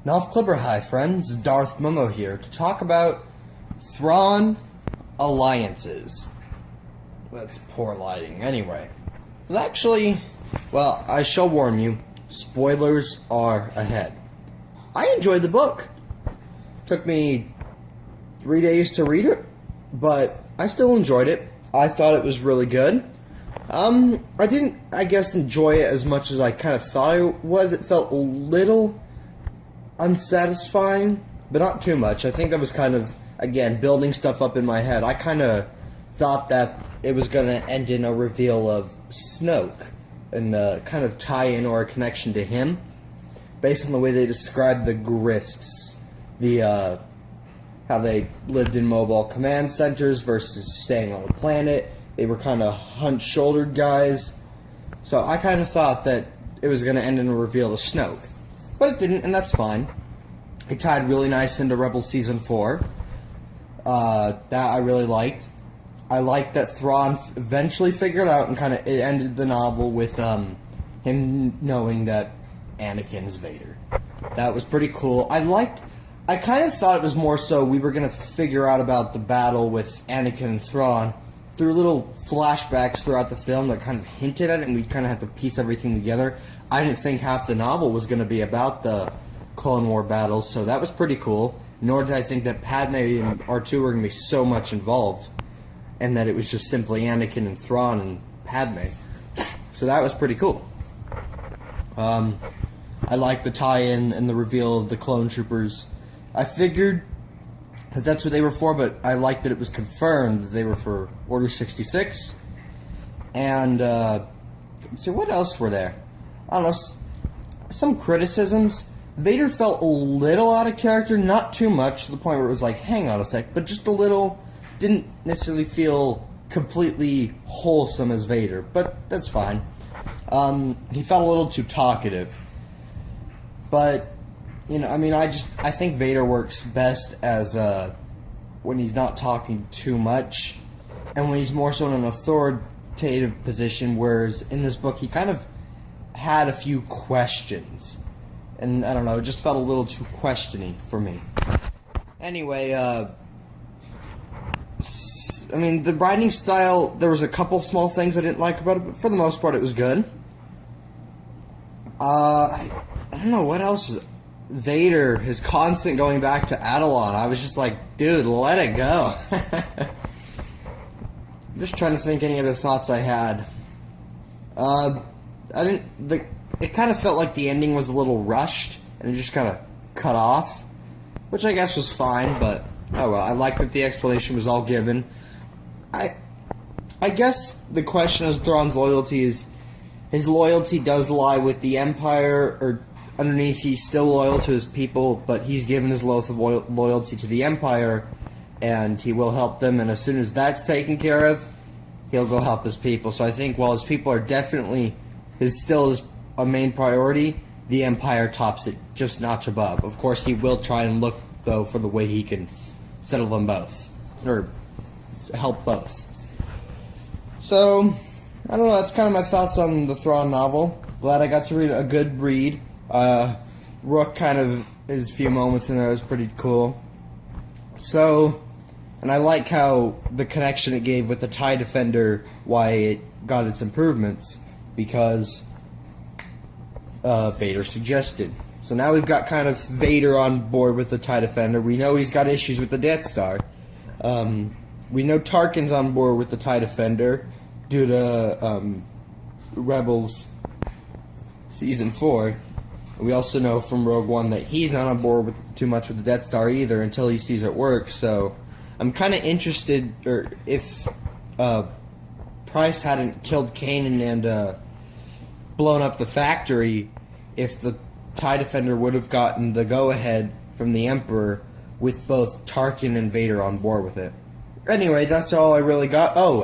Nolf Clipper, hi friends, Darth Momo here to talk about Thrawn alliances. That's poor lighting. Anyway, it's actually, well, I shall warn you, spoilers are ahead. I enjoyed the book. Took me 3 days to read it, but I still enjoyed it. I thought it was really good. I didn't, I guess, enjoy it as much as I kind of thought it was. It felt a little unsatisfying, but not too much. I think that was kind of, again, building stuff up in my head. I kind of thought that it was going to end in a reveal of Snoke and kind of tie-in or a connection to him, based on the way they described the Grists, the how they lived in mobile command centers versus staying on a planet. They were kind of hunched-shouldered guys. So I kind of thought that it was going to end in a reveal to Snoke. But it didn't, and that's fine. It tied really nice into Rebel Season 4. That I really liked. I liked that Thrawn eventually figured out and kind of it ended the novel with him knowing that Anakin's Vader. That was pretty cool. I kind of thought it was more so we were going to figure out about the battle with Anakin and Thrawn through little flashbacks throughout the film that kind of hinted at it, and we'd kind of have to piece everything together. I didn't think half the novel was going to be about the Clone War battle, so that was pretty cool. Nor did I think that Padme and R2 were going to be so much involved, and that it was just simply Anakin and Thrawn and Padme. So that was pretty cool. I liked the tie-in and the reveal of the clone troopers. I figured that that's what they were for, but I liked that it was confirmed that they were for Order 66. And, let's see, what else were there? I don't know, some criticisms. Vader felt a little out of character, not too much, to the point where it was like, hang on a sec, but just a little. Didn't necessarily feel completely wholesome as Vader, but that's fine. He felt a little too talkative. But, you know, I mean, I think Vader works best as, when he's not talking too much, and when he's more so in an authoritative position, whereas in this book he kind of had a few questions. And, I don't know, it just felt a little too questiony for me. Anyway, I mean, the writing style, there was a couple small things I didn't like about it, but for the most part it was good. I don't know, what else? Vader, his constant going back to Atollon, I was just like, dude, let it go. I'm just trying to think any other thoughts I had. It kind of felt like the ending was a little rushed, and it just kind of cut off, which I guess was fine, but oh well. I like that the explanation was all given. I guess the question of Thrawn's loyalty is, his loyalty does lie with the Empire, or underneath he's still loyal to his people, but he's given his oath of loyalty to the Empire, and he will help them, and as soon as that's taken care of, he'll go help his people. So I think while his people are definitely still his a main priority, the Empire tops it just notch above. Of course, he will try and look, though, for the way he can settle them both, or help both. So, I don't know, that's kind of my thoughts on the Thrawn novel. Glad I got to read a good read. Rook kind of, his few moments in there was pretty cool. So, and I like how the connection it gave with the TIE Defender, why it got its improvements, because Vader suggested. So now we've got kind of Vader on board with the TIE Defender. We know he's got issues with the Death Star. We know Tarkin's on board with the TIE Defender due to Rebels Season 4. We also know from Rogue One that he's not on board with too much with the Death Star either until he sees it work. So I'm kind of interested, or if Price hadn't killed Kanan and blown up the factory, if the TIE Defender would have gotten the go-ahead from the Emperor with both Tarkin and Vader on board with it. Anyway, that's all I really got. Oh,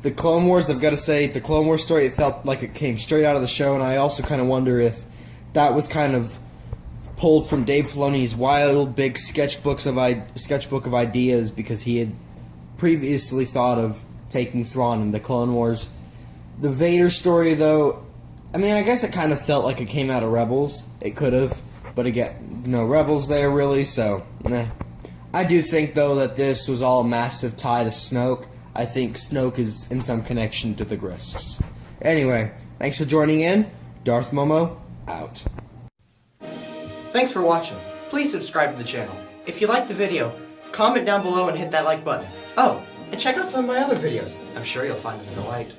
the Clone Wars, I've got to say, the Clone Wars story, it felt like it came straight out of the show, and I also kind of wonder if that was kind of pulled from Dave Filoni's wild, big sketchbook of ideas, because he had previously thought of taking Thrawn in the Clone Wars. The Vader story, though, I mean, I guess it kind of felt like it came out of Rebels. It could have. But again, no rebels there really, so meh. I do think though that this was all a massive tie to Snoke. I think Snoke is in some connection to the Grisks. Anyway, thanks for joining in. Darth Momo, out. Thanks for watching. Please subscribe to the channel. If you liked the video, comment down below and hit that like button. Oh, and check out some of my other videos. I'm sure you'll find them in the light.